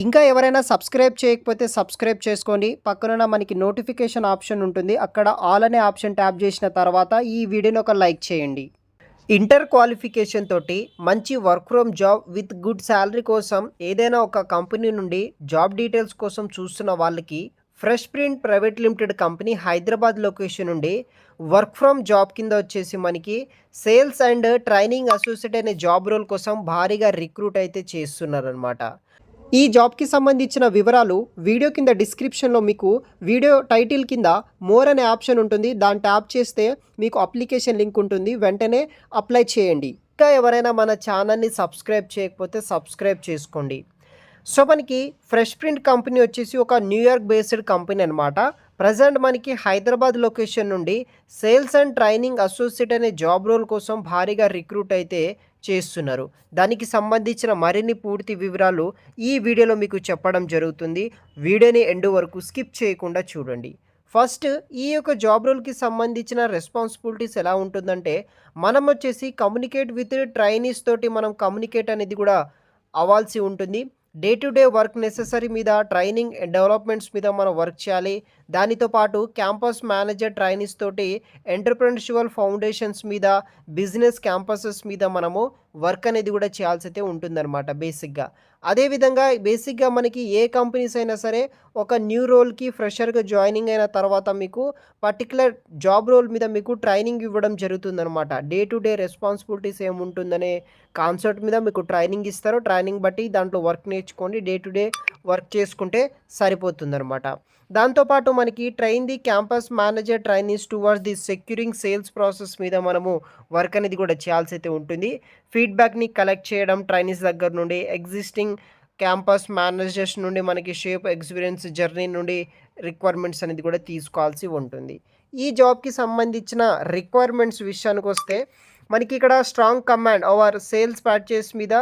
ఇంకా ఎవరైనా సబ్స్క్రైబ్ చేయకపోతే సబ్స్క్రైబ్ చేసుకోండి. పక్కనున్న మనకి నోటిఫికేషన్ ఆప్షన్ ఉంటుంది. అక్కడ ఆల్ అనే ఆప్షన్ ట్యాప్ చేసిన తర్వాత ఈ వీడియోని ఒక లైక్ చేయండి. ఇంటర్ క్వాలిఫికేషన్ తోటి మంచి work from job with good salary కోసం ఏదైనా ఒక కంపెనీ నుండి జాబ్ డీటెయిల్స్ కోసం చూస్తున్న వాళ్ళకి fresh print private limited company Hyderabad location నుండి వర్క్ ఫ్రమ్ జాబ్ కింద వచ్చేసి మనకి సేల్స్ అండ్ ట్రైనింగ్ అసోసియేట్ అనే జాబ్ రోల్ కోసం భారీగా రిక్రూట్ అయితే చేస్తున్నారనమాట. ఈ జాబ్‌కి సంబంధించిన వివరాలు వీడియో కింద డిస్క్రిప్షన్‌లో మీకు వీడియో టైటిల్ కింద మోర్ అనే ఆప్షన్ ఉంటుంది. దాన్ని ట్యాప్ చేస్తే మీకు అప్లికేషన్ లింక్ ఉంటుంది. వెంటనే అప్లై చేయండి. ఇంకా ఎవరైనా మన ఛానల్‌ని సబ్స్క్రైబ్ చేయకపోతే సబ్స్క్రైబ్ చేసుకోండి. సో, మనకి ఫ్రెష్ ప్రింట్ కంపెనీ వచ్చేసి ఒక న్యూయార్క్ బేస్డ్ కంపెనీ అనమాట. ప్రెజెంట్ మనకి హైదరాబాద్ లొకేషన్ నుండి సేల్స్ అండ్ ట్రైనింగ్ అసోసియేట్ అనే జాబ్ రోల్ కోసం భారీగా రిక్రూట్ అయితే చేస్తున్నారు. దానికి సంబంధించిన మరిన్ని పూర్తి వివరాలు ఈ వీడియోలో మీకు చెప్పడం జరుగుతుంది. వీడియోని ఎండ్ వరకు స్కిప్ చేయకుండా చూడండి. ఫస్ట్ ఈ యొక్క జాబ్ రోల్‌కి సంబంధించిన రెస్పాన్సిబిలిటీస్ ఎలా ఉంటుందంటే, మనం వచ్చేసి కమ్యూనికేట్ విత్ ట్రైనీస్ తోటి మనం కమ్యూనికేట్ అనేది కూడా అవ్వాల్సి ఉంటుంది. Day to day work necessary మీద ట్రైనింగ్ డెవలప్మెంట్స్ మీద మనం వర్క్ చేయాలి. దానితో పాటు క్యాంపస్ మేనేజర్ ట్రైనీస్ తోటి ఎంటర్‌ప్రెన్యూర్షియల్ ఫౌండేషన్స్ మీద, బిజినెస్ క్యాంపసెస్ మీద మనము వర్క్ అనేది కూడా చేయాల్సి అయితే ఉంటుందన్నమాట బేసిక్‌గా. అదేవిధంగా బేసిక్‌గా మనకి ఏ కంపెనీస్ అయినా సరే ఒక న్యూ రోల్‌కి ఫ్రెషర్‌గా జాయినింగ్ అయిన తర్వాత మీకు పర్టిక్యులర్ జాబ్ రోల్ మీద మీకు ట్రైనింగ్ ఇవ్వడం జరుగుతుందన్నమాట. డే టు డే రెస్పాన్సిబిలిటీస్ ఏముంటుందనే కాన్సెప్ట్ మీద మీకు ట్రైనింగ్ ఇస్తారు. ట్రైనింగ్ బట్టి దాంట్లో వర్క్ నేర్చుకోండి. డే టు డే వర్క్ చేసుకుంటే సరిపోతుందన్నమాట. దాంతోపాటు మనకి train the campus manager trainees towards the securing sales process మీద మనము వర్క్ అనేది కూడా చేయాల్సి అయితే ఉంటుంది. ఫీడ్బ్యాక్‌ని కలెక్ట్ చేయడం ట్రైనీస్ దగ్గర నుండి, ఎగ్జిస్టింగ్ క్యాంపస్ మేనేజర్స్ నుండి మనకి షేప్ ఎక్స్‌పీరియన్స్ జర్నీ నుండి రిక్వైర్మెంట్స్ అనేది కూడా తీసుకోవాల్సి ఉంటుంది. ఈ జాబ్‌కి సంబంధించిన రిక్వైర్మెంట్స్ విషయానికొస్తే మనకి ఇక్కడ strong command over sales patches మీద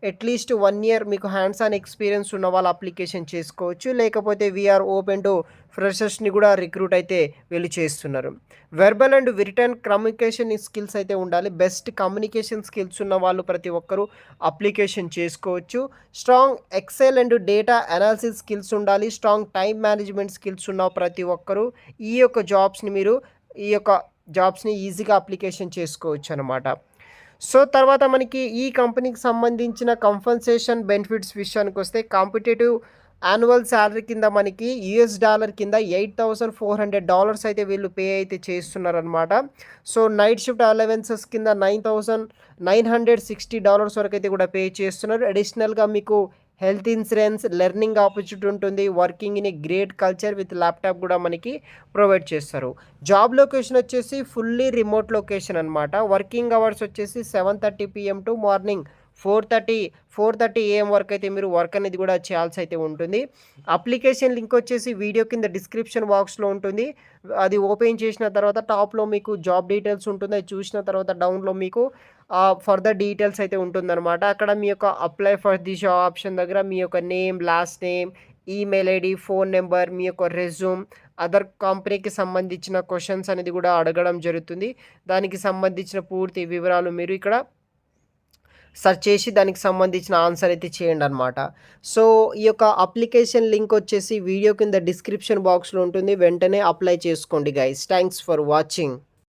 అట్లీస్ట్ 1 ఇయర్ మీకు హ్యాండ్స్ ఆన్ ఎక్స్పీరియన్స్ ఉన్న వాళ్ళు అప్లికేషన్ చేసుకోవచ్చు. లేకపోతే వీఆర్ ఓపెన్ టు ఫ్రెషర్స్‌ని కూడా రిక్రూట్ అయితే వీళ్ళు చేస్తున్నారు. Verbal and written communication skills అయితే ఉండాలి. బెస్ట్ కమ్యూనికేషన్ స్కిల్స్ ఉన్న వాళ్ళు ప్రతి ఒక్కరు అప్లికేషన్ చేసుకోవచ్చు. Strong Excel and data analysis skills ఉండాలి. స్ట్రాంగ్ టైమ్ మేనేజ్మెంట్ స్కిల్స్ ఉన్న ప్రతి ఒక్కరు ఈ యొక్క జాబ్స్‌ని ఈజీగా అప్లికేషన్ చేసుకోవచ్చు అనమాట. సో, తర్వాత మనకి ఈ కంపెనీకి సంబంధించిన కంపెన్సేషన్ బెనిఫిట్స్ విషయానికొస్తే కాంపిటీటివ్ యాన్యువల్ సాలరీ కింద మనకి యూఎస్ డాలర్ కింద $8,400 అయితే వీళ్ళు పే అయితే చేస్తున్నారనమాట. సో, నైట్ షిఫ్ట్ అలవెన్సెస్ కింద $9,960 వరకు అయితే కూడా పే చేస్తున్నారు. అడిషనల్‌గా మీకు హెల్త్ ఇన్సూరెన్స్, లెర్నింగ్ ఆపర్చునిటీ ఉంటుంది. Working in a great culture with laptop కూడా మనకి ప్రొవైడ్ చేస్తారు. జాబ్ లొకేషన్ వచ్చేసి ఫుల్లీ రిమోట్ లొకేషన్ అనమాట. వర్కింగ్ అవర్స్ వచ్చేసి 7:30 PM టు మార్నింగ్ 4:30 AM వరకు అయితే మీరు వర్క్ అనేది కూడా చేయాల్సి అయితే ఉంటుంది. అప్లికేషన్ లింక్ వచ్చేసి వీడియో కింద డిస్క్రిప్షన్ బాక్స్‌లో ఉంటుంది. అది ఓపెన్ చేసిన తర్వాత టాప్‌లో మీకు జాబ్ డీటెయిల్స్ ఉంటుంది. అది చూసిన తర్వాత డౌన్‌లో మీకు ఫర్దర్ డీటెయిల్స్ అయితే ఉంటుందన్నమాట. అక్కడ మీ యొక్క apply for the job option దగ్గర మీ యొక్క name, last name, email ID, phone number, మీ యొక్క రెజ్యూమ్, అదర్ కంపెనీకి సంబంధించిన క్వెషన్స్ అనేది కూడా అడగడం జరుగుతుంది. దానికి సంబంధించిన పూర్తి వివరాలు మీరు ఇక్కడ సెర్చ్ చేసి దానికి సంబంధించిన ఆన్సర్ అయితే చేయండనమాట. సో, ఈ యొక్క అప్లికేషన్ లింక్ వచ్చేసి వీడియో కింద డిస్క్రిప్షన్ బాక్స్‌లో ఉంటుంది. వెంటనే అప్లై చేసుకోండి గైస్. Thanks for watching.